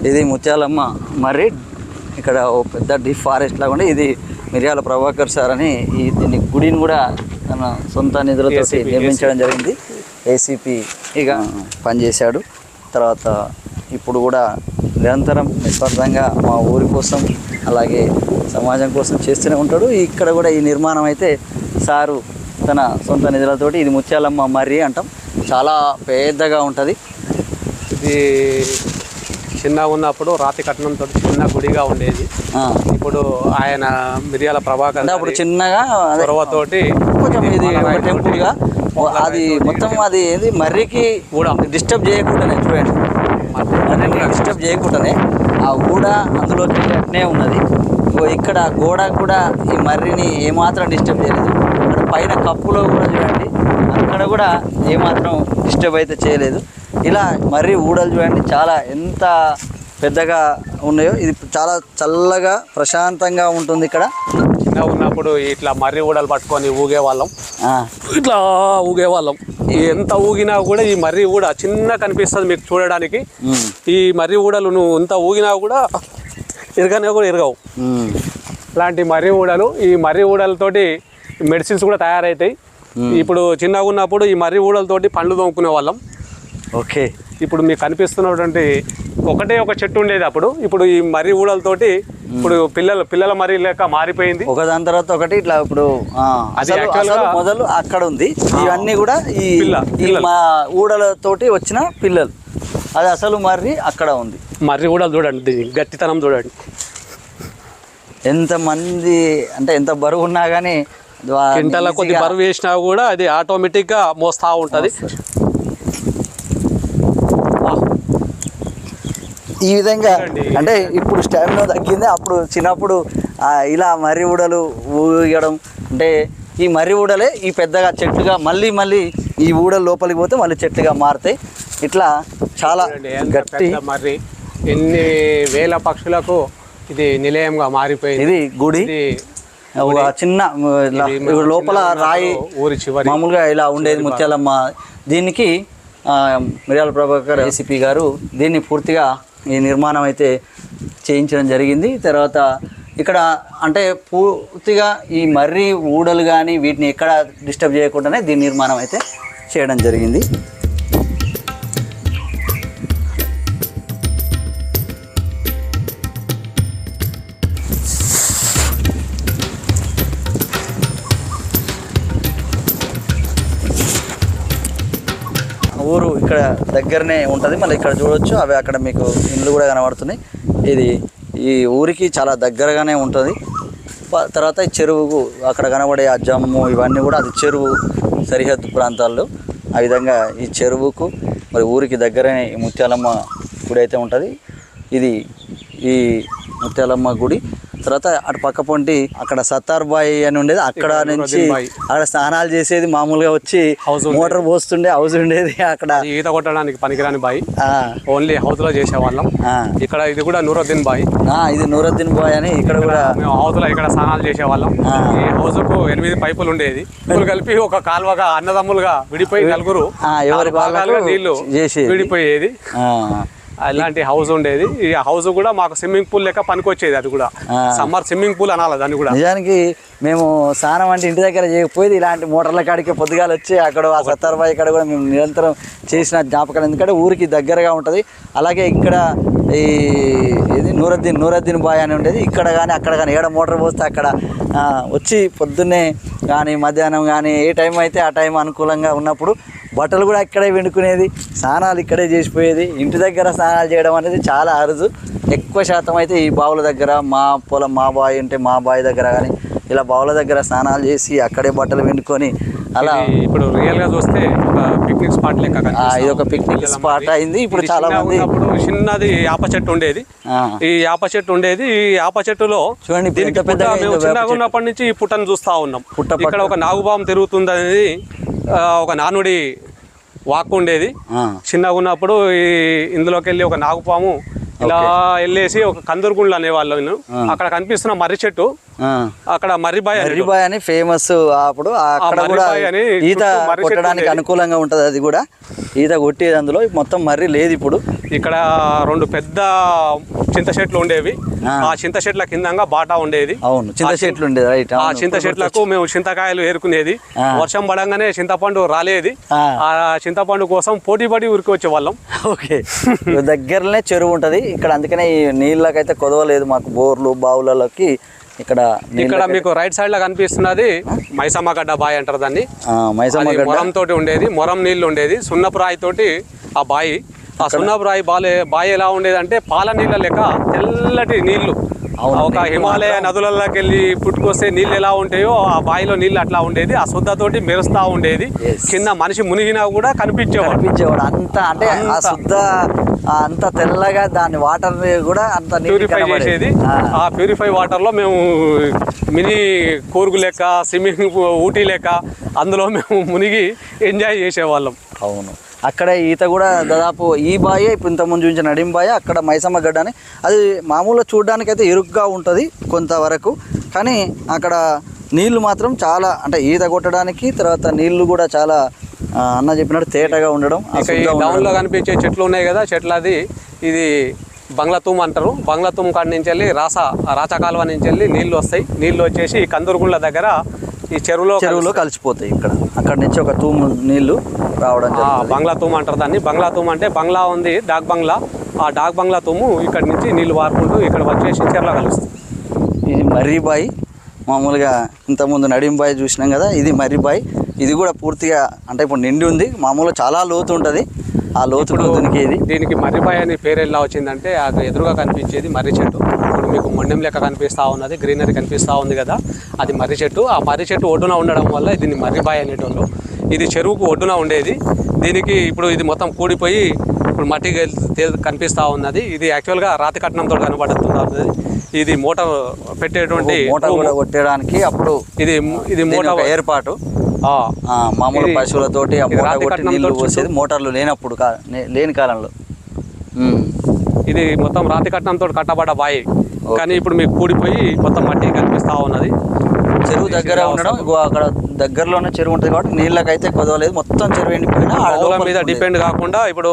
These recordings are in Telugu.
ఇది ముత్యాలమ్మ మర్రి. ఇక్కడ ఓ పెద్ద డీప్ ఫారెస్ట్ లాగా ఉండి, ఇది మిర్యాల ప్రభాకర్ సార్ అని దీన్ని గుడిని కూడా తన సొంత నిధులతో నిర్మించడం జరిగింది. ఏసీపీగా పనిచేశాడు. తర్వాత ఇప్పుడు కూడా నిరంతరం నిస్వార్థంగా మా ఊరి కోసం అలాగే సమాజం కోసం చేస్తూనే ఉంటాడు. ఇక్కడ కూడా ఈ నిర్మాణం అయితే సారు తన సొంత నిధులతోటి, ఇది ముత్యాలమ్మ మర్రి అంటాం, చాలా పెద్దగా ఉంటుంది. ఇది చిన్నగా ఉన్నప్పుడు రాతి కట్టడంతో చిన్న గుడిగా ఉండేది. ఇప్పుడు ఆయన మిర్యాల ప్రభాకర్ అప్పుడు చిన్నగా చొరవతోటి కొంచెం ఇది టెంపుల్గా అది మొత్తం అది ఏది మర్రికి కూడా డిస్టర్బ్ చేయకుండానే, చూడండి మర్రికి డిస్టర్బ్ చేయకుండానే ఆ గూడ అందులోకి అట్నే ఉన్నది. ఇక్కడ గోడ కూడా ఈ మర్రిని ఏమాత్రం డిస్టర్బ్ చేయలేదు. ఇక్కడ పైన కప్పులో కూడా చూడండి, అక్కడ కూడా ఏమాత్రం డిస్టర్బ్ అయితే చేయలేదు. ఇలా మర్రి ఊడలు చూడండి చాలా ఎంత పెద్దగా ఉన్నాయో. ఇది చాలా చల్లగా ప్రశాంతంగా ఉంటుంది. ఇక్కడ చిన్నగా ఉన్నప్పుడు ఇట్లా మర్రి ఊడలు పట్టుకొని ఊగేవాళ్ళం, ఇట్లా ఊగేవాళ్ళం. ఎంత ఊగినా కూడా ఈ మర్రి ఊడ చిన్న కనిపిస్తుంది మీకు చూడడానికి. ఈ మర్రి ఊడలు నువ్వు ఎంత ఊగినా కూడా ఇరగనే కూడా ఇరగవు. ఇలాంటి మర్రి ఊడలు, ఈ మర్రి ఊడలతోటి మెడిసిన్స్ కూడా తయారవుతాయి. ఇప్పుడు చిన్నగా ఉన్నప్పుడు ఈ మర్రి ఊడలతోటి పండ్లు తోముకునే వాళ్ళం. ఓకే, ఇప్పుడు మీకు కనిపిస్తున్నటువంటి ఒకటే ఒక చెట్టు ఉండేది అప్పుడు. ఇప్పుడు ఈ మర్రి ఊడలతోటి ఇప్పుడు పిల్లల మర్రి లెక్క మారిపోయింది. ఒక దాని తర్వాత ఒకటి ఇట్లా. ఇప్పుడు మొదలు అక్కడ ఉంది, ఇవన్నీ కూడా ఈ మా ఊడలతోటి వచ్చిన పిల్లలు. అది అసలు మర్రి అక్కడ ఉంది. మర్రి ఊడలు చూడండి, గట్టితనం చూడండి. ఎంతమంది అంటే ఎంత బరువు ఉన్నా కానీ కింటాల కొద్ది బరువు వేసినా కూడా అది ఆటోమేటిక్గా మోస్తూ ఉంటుంది. ఈ విధంగా అంటే ఇప్పుడు స్టామినా తగ్గింది. అప్పుడు చిన్నప్పుడు ఇలా మర్రి ఊడలు ఊగడం అంటే ఈ మర్రి ఊడలే ఈ పెద్దగా చెట్లుగా మళ్ళీ ఈ ఊడలు లోపలికి పోతే మళ్ళీ చెట్లుగా మారుతాయి. ఇట్లా చాలా గట్టి మర్రి ఎన్ని వేల పక్షులకు ఇది నిలయంగా మారిపోయింది. ఇది గుడి చిన్న లోపల రాయి ఊరి చివరి మామూలుగా ఇలా ఉండేది ముత్యాలమ్మ. దీనికి మిర్యాల ప్రభాకర్ ఏసీపీ గారు దీన్ని పూర్తిగా ఈ నిర్మాణం అయితే చేయించడం జరిగింది. తర్వాత ఇక్కడ అంటే పూర్తిగా ఈ మర్రి ఊడలు కానీ వీటిని ఎక్కడ డిస్టర్బ్ చేయకుండానే దీని నిర్మాణం అయితే చేయడం జరిగింది. ఊరు ఇక్కడ దగ్గరనే ఉంటుంది. మళ్ళీ ఇక్కడ చూడవచ్చు, అవి అక్కడ మీకు ఇండ్లు కూడా కనబడుతున్నాయి. ఇది ఈ ఊరికి చాలా దగ్గరగానే ఉంటుంది. తర్వాత ఈ చెరువుకు అక్కడ కనబడే ఆ జమ్ము ఇవన్నీ కూడా అది చెరువు సరిహద్దు ప్రాంతాల్లో. ఆ విధంగా ఈ చెరువుకు మరి ఊరికి దగ్గరనే ఈ ముత్యాలమ్మ గుడి అయితే ఉంటుంది. ఇది ఈ ముత్యాలమ్మ గుడి. తర్వాత అటు పక్క పొంటి అక్కడ సత్తార్ బాయ్ అని ఉండేది. అక్కడ నుంచి అక్కడ స్నానాలు చేసేది, మామూలుగా వచ్చి మోటార్ పోస్తుండే హౌస్ ఉండేది. అక్కడ ఈత కొట్టడానికి పనికిరాని బాయ్, ఓన్లీ హౌస్ లో చేసేవాళ్ళం. ఇక్కడ ఇది కూడా నూరుద్దీన్ బాయ్. ఇది నూరుద్దీన్ బాయ్ అని ఇక్కడ కూడా మేము హౌస్ లో ఇక్కడ స్నానాలు చేసేవాళ్ళం. ఈ హౌస్ కు 8 పైపులు ఉండేది. కలిపి ఒక కాలువగా అన్నదమ్ములుగా విడిపోయి నలుగురు ఎవరి భాగాలుగా నీళ్లు విడిపోయేది. అలాంటి హౌస్ ఉండేది. ఈ హౌస్ కూడా మాకు స్విమ్మింగ్ పూల్ లెక్క పనికొచ్చేది. అది కూడా సమ్మర్ స్విమ్మింగ్ పూల్ అనాలి దాన్ని కూడా. నిజానికి మేము స్నానం అంటే ఇంటి దగ్గర చేయకపోయేది, ఇలాంటి మోటార్ల కాడికి పొద్దుగాల వచ్చి అక్కడ ఆ సత్తార్బాయి కాడ కూడా మేము నిరంతరం చేసిన జ్ఞాపకాలు. ఎందుకంటే ఊరికి దగ్గరగా ఉంటుంది. అలాగే ఇక్కడ ఇది నూరుద్దీన్ బాయ్ అని ఉండేది. ఇక్కడ కానీ అక్కడ కానీ ఏడ మోటార్ పోస్తే అక్కడ వచ్చి పొద్దున్నే కానీ మధ్యాహ్నం కానీ ఏ టైం అయితే ఆ టైం అనుకూలంగా ఉన్నప్పుడు బట్టలు కూడా ఇక్కడే వెండుకునేది, స్నానాలు ఇక్కడే చేసిపోయేది. ఇంటి దగ్గర స్నానాలు చేయడం అనేది చాలా అరుదు. ఎక్కువ శాతం అయితే ఈ బావుల దగ్గర, మా పొలం మా బావి ఉంటే మా బావి దగ్గర కానీ ఇలా బావుల దగ్గర స్నానాలు చేసి అక్కడే బట్టలు వెండుకొని అలా. ఇప్పుడు రియల్ గా చూస్తే ఒక పిక్నిక్ స్పాట్ లెక్క ఇది ఒక పిక్నిక్ స్పాట్ అయింది. ఇప్పుడు చాలా మంది చిన్నది యాప చెట్టు ఉండేది. ఈ యాప చెట్టు ఉండేది. ఈ యాప చెట్టులో చూడండి మేము చిన్నగా ఉన్నప్పటి నుంచి ఈ పుట్టను చూస్తా ఉన్నాం. ఇక్కడ ఒక నాగుబాం తిరుగుతుంది అనేది ఒక నానుడి వాక్ ఉండేది. చిన్నగా ఉన్నప్పుడు ఇందులోకి వెళ్ళి ఒక నాగుపాము ఇలా వెళ్ళేసి ఒక కందూరుగుండ్లు అనేవాళ్ళు. అక్కడ కనిపిస్తున్న మర్రి చెట్టు, అక్కడ మర్రిబాయ్ అని ఫేమస్. అప్పుడు అక్కడ కూడా ఈత కొట్టడానికి అనుకూలంగా ఉంటుంది. అది కూడా ఈత కొట్టేది అందులో మొత్తం మర్రి లేదు. ఇప్పుడు ఇక్కడ 2 పెద్ద చింత చెట్లు ఉండేవి. ఆ చింత చెట్ల కిందంగా బాటా ఉండేది. అవును, చింత చెట్లు ఉండేది, రైట్. ఆ చింత చెట్లకు మేము చింతకాయలు ఏరుకునేది. వర్షం పడంగానే చింతపండు రాలేది. ఆ చింతపండు కోసం పోటీ పడి ఉరికి వచ్చే వాళ్ళం. ఓకే, దగ్గరనే చెరువు ఉంటది ఇక్కడ, అందుకనే ఈ నీళ్ళకైతే కొదవలేదు మాకు, బోర్లు బావులలోకి. ఇక్కడ మీకు రైట్ సైడ్ లో కనిపిస్తున్నది మైసమ్మ గడ్డ బాయి అంటారు దాన్ని. మొరం తోటి ఉండేది, మొరం నీళ్లు ఉండేది, సున్నపు రాయి తోటి ఆ బాయి. ఆ సున్నపు రాయి బాయి ఎలా ఉండేది అంటే పాల నీళ్ళ లెక్క తెల్లటి నీళ్లు. ఒక హిమాలయ నదులలోకి వెళ్ళి పుట్టుకొస్తే నీళ్ళు ఎలా ఉంటాయో ఆ బాయిలో నీళ్ళు అట్లా ఉండేది. ఆ శుద్ధతోటి మెరుస్తా ఉండేది. కింద మనిషి మునిగినా కూడా కనిపించేవాడు. అంత అంటే ఆ శుద్ధ అంత తెల్లగా దాని వాటర్ కూడా అంత ప్యూరిఫై చేసేది. ఆ ప్యూరిఫై వాటర్ లో మేము మినీ కూర్గు లెక్క, స్విమ్మింగ్ ఊటీ లెక్క అందులో మేము మునిగి ఎంజాయ్ చేసేవాళ్ళం. అవును, అక్కడ ఈత కూడా దాదాపు ఈ బాయే ఇప్పుడు ఇంతకుముందు చూపించిన నడిం బాయ, అక్కడ మైసమ్మ గడ్డ అని. అది మామూలుగా చూడడానికి అయితే ఇరుగ్గా ఉంటుంది కొంతవరకు, కానీ అక్కడ నీళ్లు మాత్రం చాలా, అంటే ఈత కొట్టడానికి తర్వాత నీళ్లు కూడా చాలా అన్న చెప్పినట్టు తేటగా ఉండడం. డౌన్ లో కనిపించే చెట్లు ఉన్నాయి కదా, చెట్లది ఇది బంగ్లాతూమ్ అంటారు. బంగ్లాతూమ్ కాడి నుంచి వెళ్ళి రాచా కాలువ నుంచి వెళ్ళి నీళ్లు వస్తాయి. నీళ్లు వచ్చేసి కందురుగుండ్ల దగ్గర ఈ చెరువులో కలిసిపోతాయి. అక్కడ నుంచి ఒక తూము నీళ్లు రావడం. బంగ్లా తూము అంటారు దాన్ని. బంగ్లా తూము అంటే బంగ్లా ఉంది, డాక్ బంగ్లా. ఆ డాక్ బంగ్లా తూము ఇక్కడ నుంచి నీళ్లు వారుకుంటూ ఇక్కడ వచ్చేసి చెరువులో కలుస్తుంది. ఇది మర్రి బాయి. మామూలుగా ఇంతకుముందు నడిం బాయి చూసినాం కదా, ఇది మర్రి బాయి. ఇది కూడా పూర్తిగా అంటే ఇప్పుడు నిండి ఉంది. మామూలుగా చాలా లోతు ఉంటుంది. ఆ లోతు దీనికి మర్రిబాయి అని పేరు ఎలా వచ్చిందంటే ఎదురుగా కనిపించేది మర్రి చెట్టు. ఇప్పుడు మీకు మొండెం లెక్క కనిపిస్తూ ఉన్నది, గ్రీనరీ కనిపిస్తూ ఉంది కదా, అది మర్రి చెట్టు. ఆ మర్రి చెట్టు ఒడ్డున ఉండడం వల్ల దీన్ని మర్రిబాయి అనేటోళ్ళు. ఇది చెరువుకు ఒడ్డున ఉండేది. దీనికి ఇప్పుడు ఇది మొత్తం కూడిపోయి ఇప్పుడు మట్టి కనిపిస్తూ ఉన్నది. ఇది యాక్చువల్గా రాతి కట్నంతో కనబడుతుంది. ఇది మోటార్ పెట్టేటువంటి కొట్టడానికి అప్పుడు ఇది మోటార్ ఏర్పాటు. మామూలు పశువులతోటి నీళ్లు పోసేది మోటార్లు లేనప్పుడు, లేని కాలంలో. ఇది మొత్తం రాతి కట్నంతో కట్టబడ్డ బాయి, కానీ ఇప్పుడు మీకు కూడిపోయి మొత్తం మట్టి కనిపిస్తూ ఉన్నది. చెరువు దగ్గర ఉండడం, అక్కడ దగ్గరలోనే చెరువు ఉంటుంది కాబట్టి నీళ్ళకైతే కొదవలేదు. మొత్తం చెరువు ఎండిపోయినా ఆవుల మీద డిపెండ్ కాకుండా ఇప్పుడు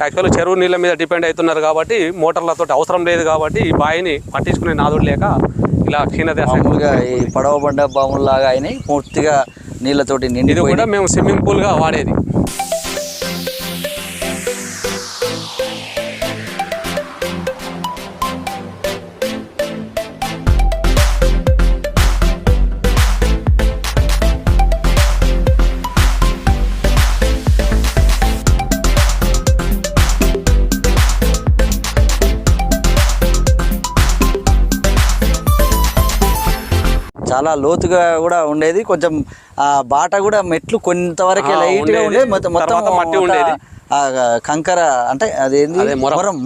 యాక్చువల్గా చెరువు నీళ్ళ మీద డిపెండ్ అవుతున్నారు కాబట్టి మోటార్లతో అవసరం లేదు కాబట్టి ఈ బాయిని పట్టించుకునే నాదుడు లేక ఇలా క్షీణదశగా ఈ పడవబడ్డ బావుల్లాగా అయినాయి, పూర్తిగా నీళ్ళతోటి నిండి. ఇది కూడా మేము స్విమ్మింగ్ పూల్గా వాడేది. చాలా లోతుగా కూడా ఉండేది. కొంచెం ఆ బాట కూడా మెట్లు కొంతవరకే లైట్గా ఉండేది. మొత్తం మట్టి ఉండేది. కంకర అంటే అదేంది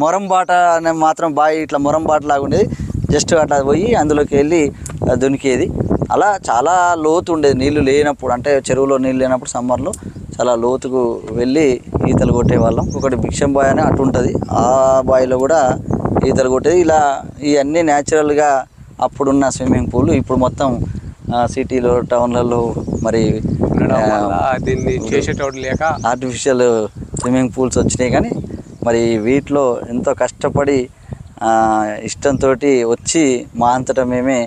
మొరం బాట అనే మాత్రం బాయి ఇట్లా మొరం బాట లాగా ఉండేది. జస్ట్ అట్లా పోయి అందులోకి వెళ్ళి దునికేది. అలా చాలా లోతు ఉండేది నీళ్ళు లేనప్పుడు, అంటే చెరువులో నీళ్ళు లేనప్పుడు సమ్మర్లో చాలా లోతుకు వెళ్ళి ఈతలు కొట్టేవాళ్ళం. ఒకటి భిక్షం బాయ్ అని అటు ఉంటుంది, ఆ బాయిలో కూడా ఈతలు కొట్టేది. ఇలా ఇవన్నీ న్యాచురల్గా అప్పుడున్న స్విమ్మింగ్ పూల్. ఇప్పుడు మొత్తం సిటీలో టౌన్లలో మరి దీన్ని చేసేటోడు లేక ఆర్టిఫిషియల్ స్విమ్మింగ్ పూల్స్ వచ్చినాయి. కానీ మరి వీటిలో ఎంతో కష్టపడి ఇష్టంతో వచ్చి మా అంతటా మేమే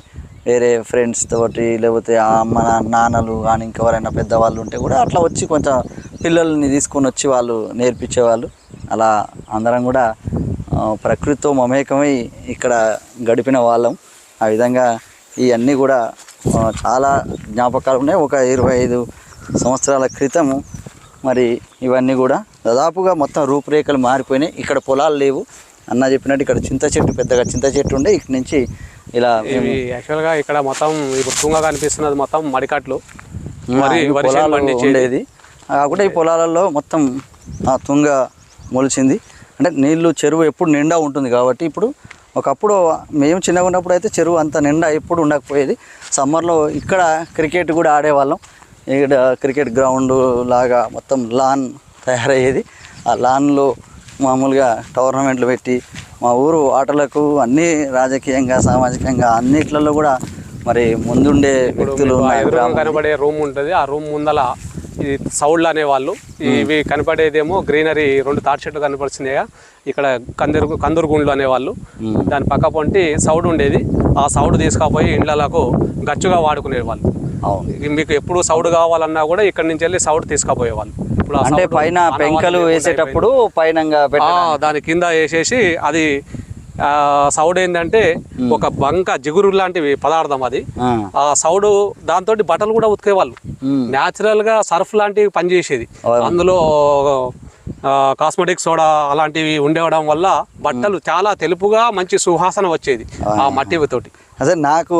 వేరే ఫ్రెండ్స్ తోటి లేకపోతే అమ్మ నాన్నలు కానీ ఇంకెవరైనా పెద్దవాళ్ళు ఉంటే కూడా అట్లా వచ్చి కొంచెం పిల్లల్ని తీసుకొని వచ్చి వాళ్ళు నేర్పించేవాళ్ళు. అలా అందరం కూడా ప్రకృతితో మమేకమై ఇక్కడ గడిపిన వాళ్ళం. ఆ విధంగా ఇవన్నీ కూడా చాలా జ్ఞాపకాలు ఉన్నాయి. ఒక 25 సంవత్సరాల క్రితము మరి ఇవన్నీ కూడా దాదాపుగా మొత్తం రూపురేఖలు మారిపోయినాయి. ఇక్కడ పొలాలు లేవు అన్న చెప్పినట్టు. ఇక్కడ చింత చెట్టు, పెద్దగా చింత చెట్టు ఉండే. ఇక్కడి నుంచి ఇలా యాక్చువల్గా ఇక్కడ మొత్తం ఇప్పుడు తుంగ కనిపిస్తున్నది, మొత్తం మడికట్లు ఉండేది. కాకుండా ఈ పొలాలలో మొత్తం తుంగ మొలిచింది. అంటే నీళ్ళు చెరువు ఎప్పుడు నిండా ఉంటుంది కాబట్టి ఇప్పుడు. ఒకప్పుడు మేము చిన్నగా ఉన్నప్పుడు అయితే చెరువు అంత నిండా ఎప్పుడు ఉండకపోయేది. సమ్మర్లో ఇక్కడ క్రికెట్ కూడా ఆడేవాళ్ళం. ఇక్కడ క్రికెట్ గ్రౌండ్ లాగా మొత్తం లాన్ తయారయ్యేది. ఆ లాన్లో మామూలుగా టోర్నమెంట్లు పెట్టి మా ఊరు ఆటలకు అన్నీ రాజకీయంగా సామాజికంగా అన్నిట్లలో కూడా మరి ముందుండే వ్యక్తులు కనబడే రూమ్ ఉంటుంది. ఆ రూమ్ ముందల ఇది సౌడ్లు అనేవాళ్ళు. ఇవి కనపడేదేమో గ్రీనరీ 2 తాటి చెట్లు కనపడుతున్నాయా, ఇక్కడ కందూరు గుండ్లు అనేవాళ్ళు. దాని పక్క పొంటి సౌడ్ ఉండేది. ఆ సౌడ్ తీసుకుపోయి ఇండ్లకు గచ్చుగా వాడుకునేవాళ్ళు. మీకు ఎప్పుడు సౌడ్ కావాలన్నా కూడా ఇక్కడ నుంచి వెళ్ళి సౌడ్ తీసుకుపోయేవాళ్ళు. ఇప్పుడు అంటే పైన పెంకలు వేసేటప్పుడు పైన దాని కింద వేసేసి అది సౌడ్ ఏంటంటే ఒక బంక జిగురు లాంటివి పదార్థం అది. ఆ సౌడు దాంతో బట్టలు కూడా ఉతికేవాళ్ళు. న్యాచురల్ గా సర్ఫ్ లాంటివి పనిచేసేది. అందులో కాస్మెటిక్ సోడా అలాంటివి ఉండేవడం వల్ల బట్టలు చాలా తెలుపుగా మంచి సువాసన వచ్చేది ఆ మట్టితోటి. అదే నాకు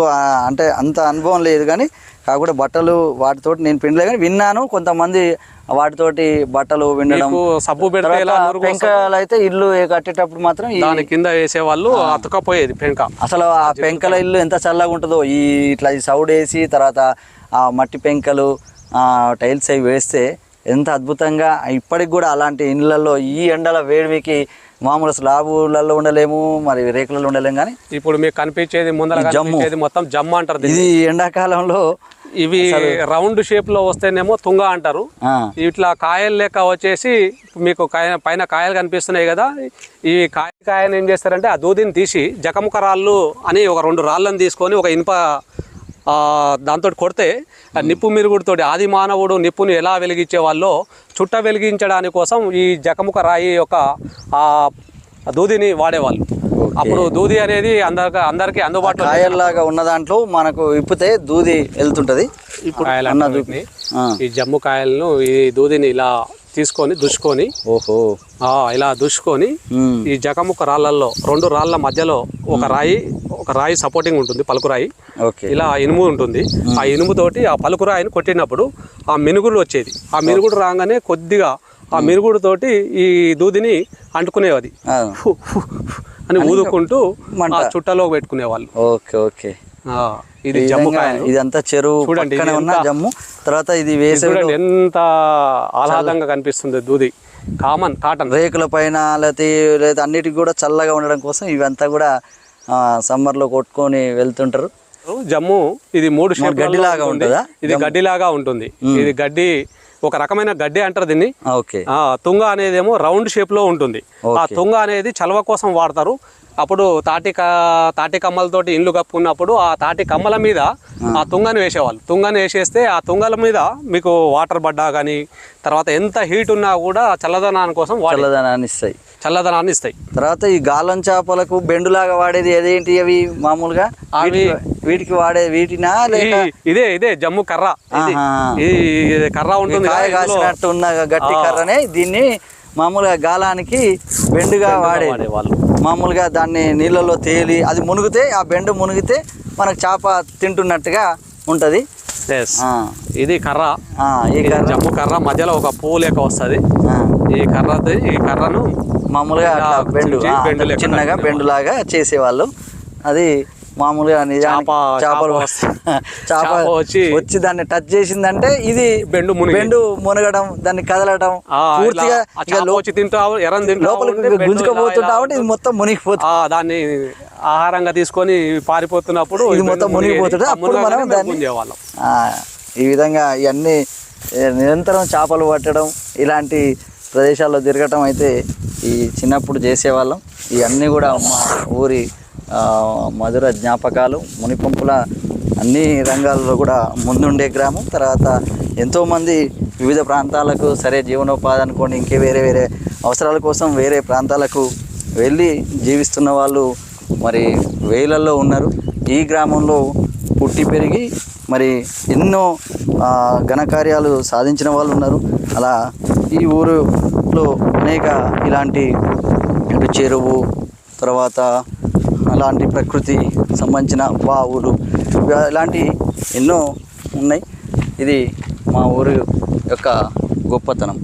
అంటే అంత అనుభవం లేదు, కానీ కాకుండా బట్టలు వాటితోటి నేను పిండలే, కానీ విన్నాను కొంతమంది వాటితోటి బట్టలు వినడం. సబ్బు పెడితే పెంకలు అయితే ఇల్లు కట్టేటప్పుడు మాత్రం దాని కింద వేసేవాళ్ళు, అతుకపోయేది పెంక. అసలు ఆ పెంకల ఇల్లు ఎంత చల్లగా ఉంటుందో ఇట్లా ఈ సౌడ్ వేసి తర్వాత ఆ మట్టి పెంకలు టైల్స్ అవి వేస్తే ఎంత అద్భుతంగా. ఇప్పటికి కూడా అలాంటి ఇళ్ళల్లో ఈ ఎండల వేడికి మామూలు స్లాబులలో ఉండలేము, మరి రేకులలో ఉండలేము. కానీ ఇప్పుడు మీకు కనిపించేది ముందర కనిపించేది మొత్తం జమ్మ అంటారు. ఇది ఎండాకాలంలో ఇవి రౌండ్ షేప్ లో వస్తేనేమో తుంగ అంటారు. ఇట్లా కాయలు లెక్క వచ్చేసి మీకు పైన కాయలు కనిపిస్తున్నాయి కదా, ఈ కాయను ఏం చేస్తారంటే ఆ దూదిని తీసి జకముఖ రాళ్ళు అని ఒక 2 రాళ్ళని తీసుకొని ఒక ఇనుప దాంతో కొడితే నిప్పు మిరుగుడుతోటి ఆది మానవుడు నిప్పుని ఎలా వెలిగించే వాళ్ళో చుట్ట వెలిగించడానికి కోసం ఈ జకముఖ రాయి యొక్క ఆ దూదిని వాడేవాళ్ళు. అప్పుడు దూది అనేది అందరికి అందుబాటులో కాయల్లాగా ఉన్న దాంట్లో మనకు ఇప్పితే దూది వెళ్తుంటది. ఇప్పుడు ఈ జమ్ము కాయలను ఈ దూదిని ఇలా తీసుకొని దుష్కొని ఇలా దుష్కొని ఈ జకముఖ రాళ్ళల్లో 2 రాళ్ళ మధ్యలో ఒక రాయి సపోర్టింగ్ ఉంటుంది, పలుకు రాయి. ఇలా ఇనుము ఉంటుంది. ఆ ఇనుముతోటి ఆ పలుకు రాయిని కొట్టినప్పుడు ఆ మినుగుడు వచ్చేది. ఆ మినుగుడు రాగానే కొద్దిగా ఆ మినుగుడు తోటి ఈ దూదిని అంటుకునేది అని ఊదుకుంటూ చుట్టలో పెట్టుకునేవాళ్ళు. ఇది జమ్ము కాయలు. ఇదంతా చెరువు చూడండి జమ్ము. తర్వాత ఇది వేసే ఎంత ఆహ్లాదంగా కనిపిస్తుంది. దూది కాటన్ రేకుల పైన లేదా అన్నిటికి కూడా చల్లగా ఉండడం కోసం ఇవంతా కూడా సమ్మర్ లో కొట్టుకొని వెళ్తుంటారు. జమ్ము ఇది 3 షేప్ గడ్డిలాగా ఉంటుందా? ఇది గడ్డిలాగా ఉంటుంది. ఇది గడ్డి ఒక రకమైన గడ్డి అంటారు దీన్ని. తుంగ అనేదేమో రౌండ్ షేప్ లో ఉంటుంది. ఆ తుంగ అనేది చలవ కోసం వాడతారు. అప్పుడు తాటి కమ్మలతోటి ఇండ్లు కప్పుకున్నప్పుడు ఆ తాటి కమ్మల మీద ఆ తుంగని వేసేవాళ్ళు. తుంగని వేసేస్తే ఆ తుంగల మీద మీకు వాటర్ పడ్డా కానీ తర్వాత ఎంత హీట్ ఉన్నా కూడా చల్లదనాన్ని కోసం చల్లదనాన్ని ఇస్తాయి. తర్వాత ఈ గాలం చేపలకు బెండులాగా వాడేది ఏదేంటి అవి మామూలుగా వీటికి వీటినా ఇదే జమ్ము కర్ర. ఇది కర్ర ఉంటుంది, కాసినట్టు ఉన్న గట్టి కర్రనే దీన్ని మామూలుగా గాలానికి బెండుగా వాడేవాళ్ళు. మామూలుగా దాన్ని నీళ్ళలో తేలి అది మునిగితే ఆ బెండు మునిగితే మనకు చేప తింటున్నట్టుగా ఉంటది. ఇది కర్ర. ఈ జమ్ము కర్ర మధ్యలో ఒక పువ్వు లెక్క వస్తుంది. ఈ కర్రను మామూలుగా చిన్నగా బెండులాగా చేసేవాళ్ళు. అది మామూలుగా చేపలు వచ్చి దాన్ని టచ్ చేసిందంటే ఇది బెండు మునగడం, దాన్ని కదలడం పూర్తిగా లోపలికి గుంజుకుపోతుంటా ఉంటే ఇది మొత్తం మునిగిపోతుంది. దాన్ని ఆహారంగా తీసుకొని పారిపోతున్నప్పుడు ఇది మొత్తం మునిగిపోతుంటే అప్పుడు మనం దాన్ని ఈ విధంగా ఇవన్నీ నిరంతరం చేపలు పట్టడం ఇలాంటి ప్రదేశాల్లో తిరగటం అయితే ఈ చిన్నప్పుడు చేసేవాళ్ళం. ఇవన్నీ కూడా మా ఊరి మధుర జ్ఞాపకాలు. మునిపంపుల అన్ని రంగాల్లో కూడా ముందుండే గ్రామం. తర్వాత ఎంతోమంది వివిధ ప్రాంతాలకు సరే జీవనోపాధి అనుకోండి ఇంకే వేరే అవసరాల కోసం వేరే ప్రాంతాలకు వెళ్ళి జీవిస్తున్న వాళ్ళు మరి వేలల్లో ఉన్నారు. ఈ గ్రామంలో పుట్టి పెరిగి మరి ఎన్నో ఘనకార్యాలు సాధించిన వాళ్ళు ఉన్నారు. అలా ఈ ఊరులో అనేక ఇలాంటి చెరువు తర్వాత అలాంటి ప్రకృతి సంబంధించిన బావులు ఇలాంటి ఎన్నో ఉన్నాయి. ఇది మా ఊరు యొక్క గొప్పతనం.